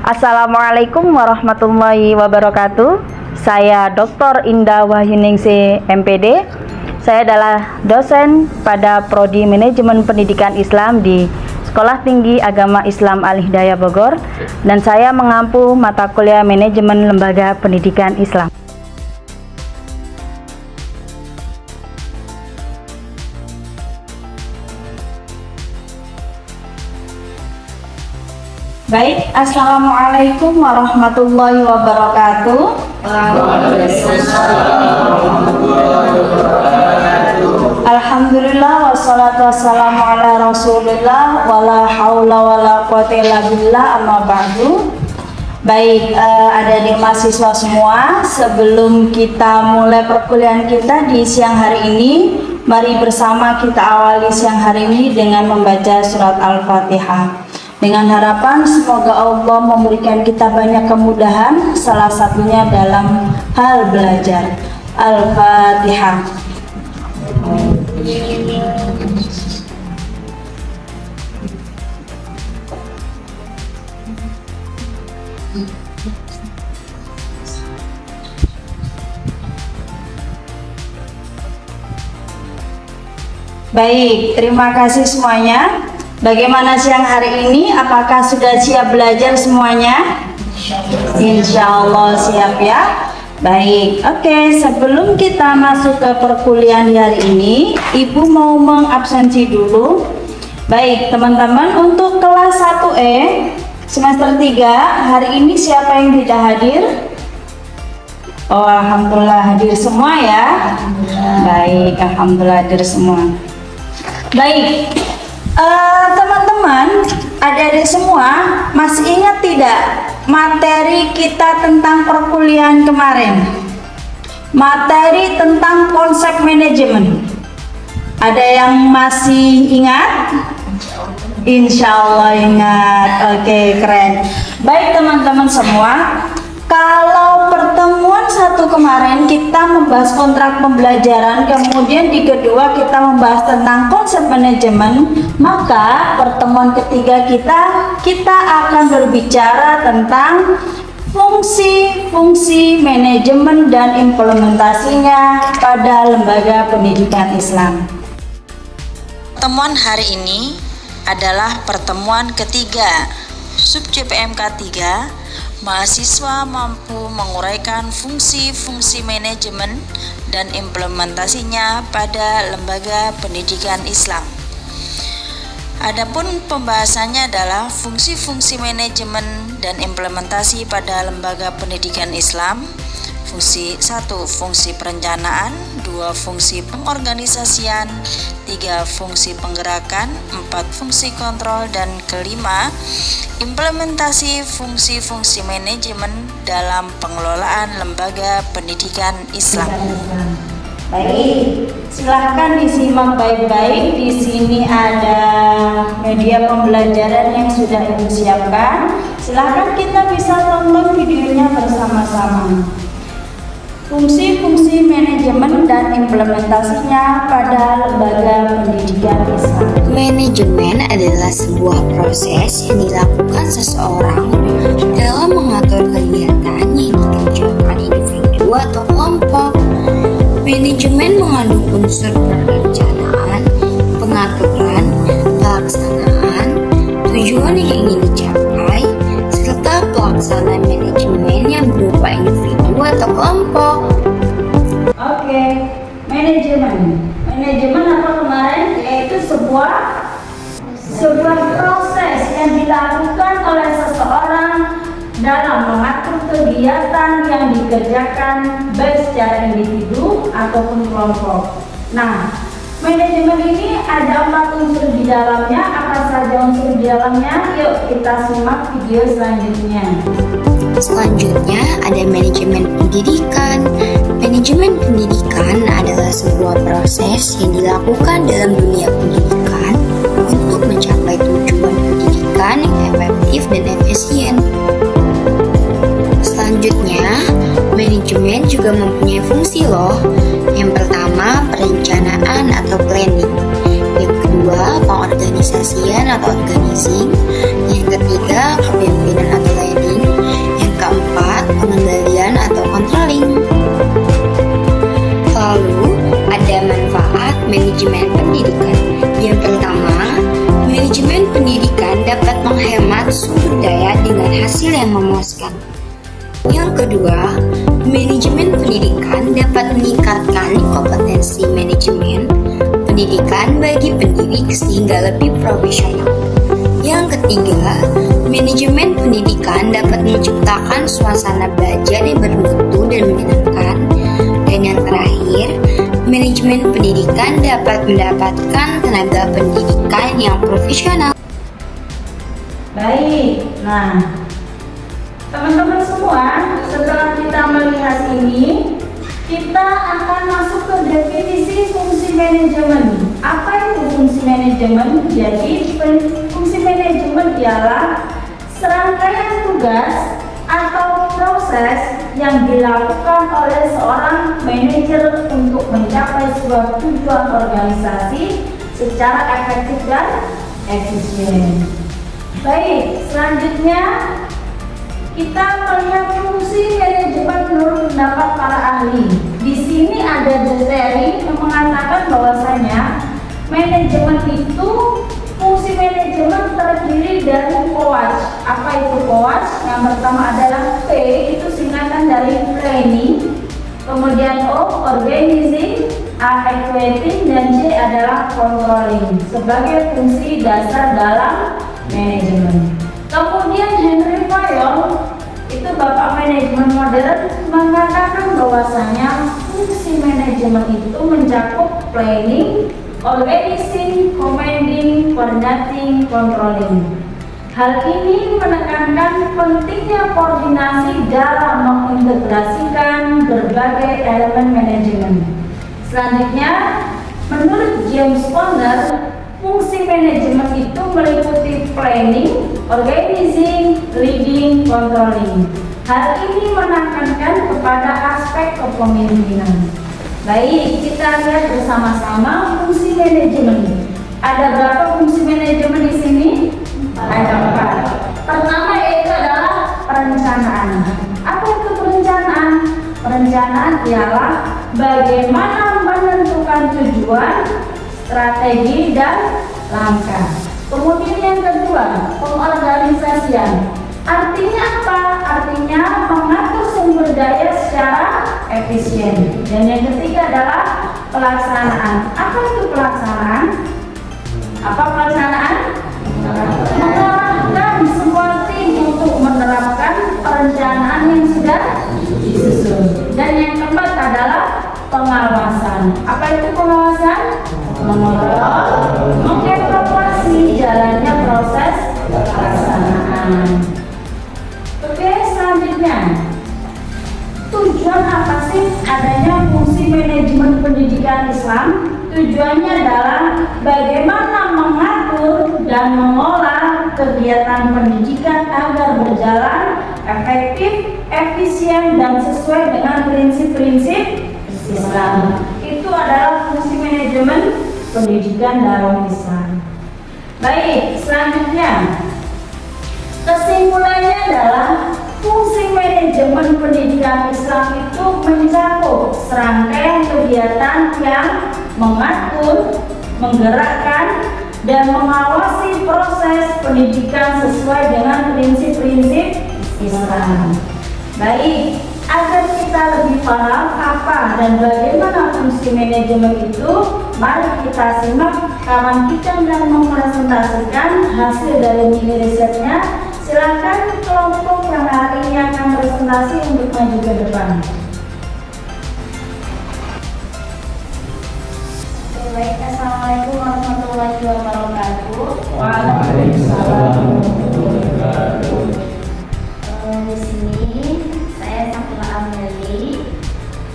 Assalamualaikum warahmatullahi wabarakatuh. Saya Dr. Indah Wahyuningsih MPD. Saya adalah dosen pada Prodi Manajemen Pendidikan Islam di Sekolah Tinggi Agama Islam Al-Hidayah Bogor, dan saya mengampu mata kuliah Manajemen Lembaga Pendidikan Islam. Baik, Assalamualaikum warahmatullahi wabarakatuh. Alhamdulillah wassalatu wassalamu ala rasulillah wala haula wala quwata illa billah, amma ba'du. Baik, adik-adik mahasiswa semua, sebelum kita mulai perkuliahan kita di siang hari ini, mari bersama kita awali siang hari ini dengan membaca surat Al-Fatihah. Dengan harapan semoga Allah memberikan kita banyak kemudahan, salah satunya dalam hal belajar. Al-Fatihah. Baik, terima kasih semuanya. Bagaimana siang hari ini? Apakah sudah siap belajar semuanya? Insya Allah siap ya. Baik, oke. Sebelum kita masuk ke perkuliahan hari ini, Ibu mau mengabsensi dulu. Baik, teman-teman, untuk kelas 1E semester 3, hari ini siapa yang tidak hadir? Oh, alhamdulillah hadir semua ya. Baik, alhamdulillah hadir semua. Baik. Teman-teman, adik-adik semua masih ingat tidak materi kita tentang perkuliahan kemarin? Materi tentang konsep manajemen. Ada yang masih ingat? Insya Allah ingat. Oke, keren. Baik teman-teman semua, kalau pertemuan satu kemarin kita membahas kontrak pembelajaran, kemudian di kedua kita membahas tentang konsep manajemen, maka pertemuan ketiga kita akan berbicara tentang fungsi-fungsi manajemen dan implementasinya pada lembaga pendidikan Islam. Pertemuan hari ini adalah pertemuan ketiga subjek PMK 3. Mahasiswa mampu menguraikan fungsi-fungsi manajemen dan implementasinya pada lembaga pendidikan Islam. Adapun pembahasannya adalah fungsi-fungsi manajemen dan implementasi pada lembaga pendidikan Islam. Fungsi 1. Fungsi perencanaan, 2. Fungsi pengorganisasian, 3. Fungsi penggerakan, 4. Fungsi kontrol, dan kelima, implementasi fungsi-fungsi manajemen dalam pengelolaan lembaga pendidikan Islam. Baik, silahkan disimak baik-baik. Di sini ada media pembelajaran yang sudah Ibu siapkan. Silahkan kita bisa tonton videonya bersama-sama. Fungsi-fungsi manajemen dan implementasinya pada lembaga pendidikan Islam. Manajemen adalah sebuah proses yang dilakukan seseorang dalam mengatur kegiatan yang dikerjakan individu atau kelompok. Manajemen mengandung unsur perencanaan, pengaturan, pelaksanaan, tujuan yang ingin dicapai, serta pelaksanaan manajemen yang berupa individu atau kelompok. Oke, manajemen apa kemarin? Yaitu sebuah proses yang dilakukan oleh seseorang dalam mengatur kegiatan yang dikerjakan baik secara individu ataupun kelompok. Nah, manajemen ini ada 4 unsur di dalamnya. Apa saja unsur di dalamnya? Yuk kita simak video selanjutnya. Selanjutnya ada manajemen pendidikan. Manajemen pendidikan adalah sebuah proses yang dilakukan dalam dunia pendidikan untuk mencapai tujuan pendidikan yang efektif dan efisien. Selanjutnya, manajemen juga mempunyai fungsi loh. Yang pertama, perencanaan atau planning. Yang kedua, pengorganisasian atau organizing. Yang ketiga, kepemimpinan atau leading. jelaskan. Yang kedua, manajemen pendidikan dapat meningkatkan kompetensi manajemen pendidikan bagi pendidik sehingga lebih profesional. Yang ketiga, manajemen pendidikan dapat menciptakan suasana belajar yang bermutu dan menyenangkan. Dan yang terakhir, manajemen pendidikan dapat mendapatkan tenaga pendidikan yang profesional. Baik, nah teman-teman semua, setelah kita melihat ini, kita akan masuk ke definisi fungsi manajemen. Apa itu fungsi manajemen? Jadi fungsi manajemen ialah serangkaian tugas atau proses yang dilakukan oleh seorang manajer untuk mencapai sebuah tujuan organisasi secara efektif dan efisien. Baik, selanjutnya kita melihat fungsi manajemen menurut pendapat para ahli. Di sini ada Deseri yang mengatakan bahwasanya manajemen itu, fungsi manajemen terdiri dari POAJ. Apa itu POAJ? Yang pertama adalah P, itu singkatan dari planning, kemudian O, organizing, A, equating, dan C adalah controlling sebagai fungsi dasar dalam manajemen. Kemudian Henry Fayol, itu bapak manajemen modern, mengatakan bahwasanya fungsi manajemen itu mencakup planning, organizing, commanding, coordinating, controlling. Hal ini menekankan pentingnya koordinasi dalam mengintegrasikan berbagai elemen manajemen. Selanjutnya, menurut James Ponder, fungsi manajemen itu meliputi planning, organizing, leading, controlling. Hal ini menekankan kepada aspek kepemimpinan. Baik, kita lihat bersama-sama fungsi manajemen. Ada berapa fungsi manajemen di sini? Ada 4. Pertama yaitu adalah perencanaan. Apa itu perencanaan? Perencanaan ialah bagaimana menentukan tujuan, strategi, dan langkah. Kemudian yang kedua, pengorganisasian. Artinya apa? Artinya mengatur sumber daya secara efisien. Dan yang ketiga adalah pelaksanaan. Apa itu pelaksanaan? Apa pelaksanaan? Mengarahkan semua tim untuk menerapkan perencanaan yang sudah disusun. Dan yang keempat adalah pengawasan. Apa itu pengawasan? Mengevaluasi jalannya proses pelaksanaan. Oke, selanjutnya, tujuan apa sih adanya fungsi manajemen pendidikan Islam? Tujuannya adalah bagaimana mengatur dan mengolah kegiatan pendidikan agar berjalan efektif, efisien, dan sesuai dengan prinsip-prinsip Islam. Itu adalah fungsi manajemen pendidikan dalam Islam. Baik, selanjutnya kesimpulannya adalah fungsi manajemen pendidikan Islam itu mencakup serangkaian kegiatan yang mengatur, menggerakkan, dan mengawasi proses pendidikan sesuai dengan prinsip-prinsip Islam. Baik, agar kita lebih paham apa dan bagaimana fungsi manajemen itu, mari kita simak kawan kita yang mempresentasikan hasil dari mini risetnya. Silakan kelompok yang hari ini akan presentasi untuk maju ke depan. Baik, assalamualaikum warahmatullahi wabarakatuh. Waalaikumsalam warahmatullahi wabarakatuh. Di sini saya Safila Ameli.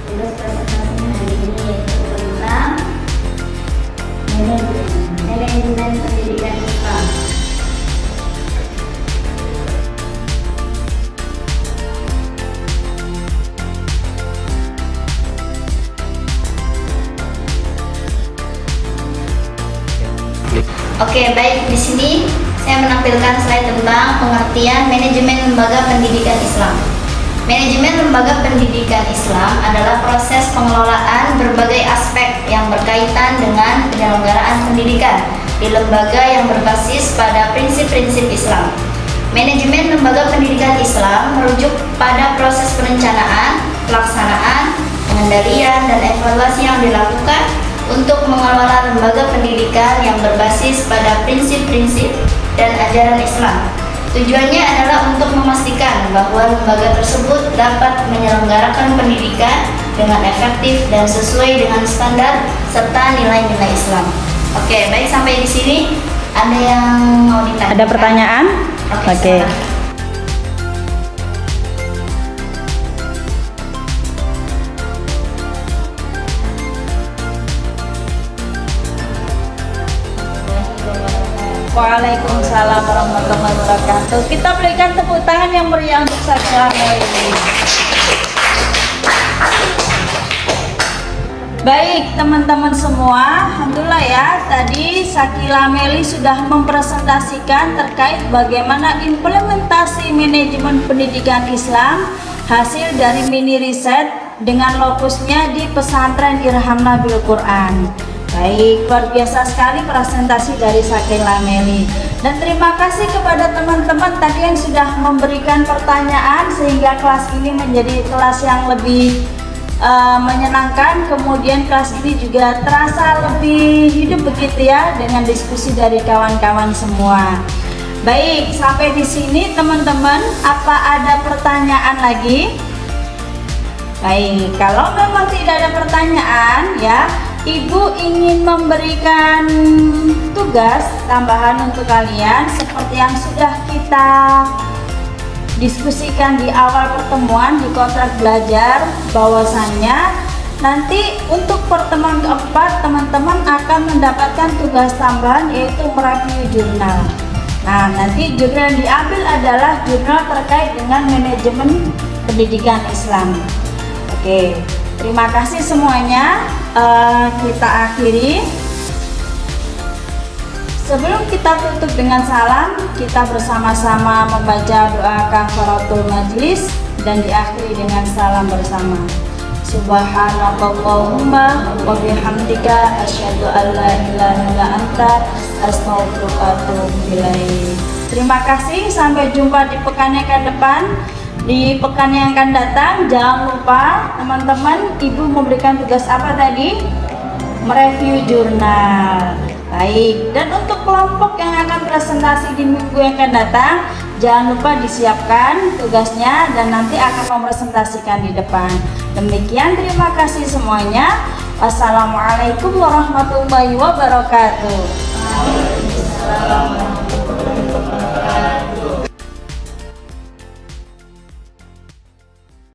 Tugas presentasinya hari ini yaitu tentang manajemen pendidikan Islam. Oke, baik, di sini saya menampilkan slide tentang pengertian manajemen lembaga pendidikan Islam. Manajemen lembaga pendidikan Islam adalah proses pengelolaan berbagai aspek yang berkaitan dengan penyelenggaraan pendidikan di lembaga yang berbasis pada prinsip-prinsip Islam. Manajemen lembaga pendidikan Islam merujuk pada proses perencanaan, pelaksanaan, pengendalian, dan evaluasi yang dilakukan untuk mengelola lembaga pendidikan yang berbasis pada prinsip-prinsip dan ajaran Islam. Tujuannya adalah untuk memastikan bahwa lembaga tersebut dapat menyelenggarakan pendidikan dengan efektif dan sesuai dengan standar serta nilai-nilai Islam. Oke, baik, sampai di sini ada yang mau ditanya? Ada pertanyaan? Oke. silakan. Waalaikumsalam warahmatullahi wabarakatuh. Kita berikan tepuk tangan yang meriah untuk Sakila Meli. Baik teman-teman semua, alhamdulillah ya, tadi Sakila Meli sudah mempresentasikan terkait bagaimana implementasi manajemen pendidikan Islam hasil dari mini riset dengan lokusnya di pesantren Irhamna Bil Quran. Baik, luar biasa sekali presentasi dari Sakila Meli. Dan terima kasih kepada teman-teman tadi yang sudah memberikan pertanyaan sehingga kelas ini menjadi kelas yang lebih menyenangkan. Kemudian kelas ini juga terasa lebih hidup begitu ya, dengan diskusi dari kawan-kawan semua. Baik, sampai di sini teman-teman, apa ada pertanyaan lagi? Baik, kalau memang tidak ada pertanyaan ya, Ibu ingin memberikan tugas tambahan untuk kalian seperti yang sudah kita diskusikan di awal pertemuan di kontrak belajar, bahwasannya nanti untuk pertemuan keempat teman-teman akan mendapatkan tugas tambahan yaitu mereview jurnal. Nah, nanti jurnal yang diambil adalah jurnal terkait dengan manajemen pendidikan Islam. Oke, terima kasih semuanya. Kita akhiri. Sebelum kita tutup dengan salam, kita bersama-sama membaca doa kafaratul majlis dan diakhiri dengan salam bersama. Subhanakallahumma wa bihamdika asyhadu an la ilaha illa anta astaghfiruka wa atubu ilaik. Terima kasih, sampai jumpa di pekan yang akan depan. Di pekan yang akan datang, jangan lupa teman-teman, Ibu memberikan tugas apa tadi? Mereview jurnal. Baik, dan untuk kelompok yang akan presentasi di minggu yang akan datang, jangan lupa disiapkan tugasnya dan nanti akan mempresentasikan di depan. Demikian, terima kasih semuanya. Wassalamualaikum warahmatullahi wabarakatuh.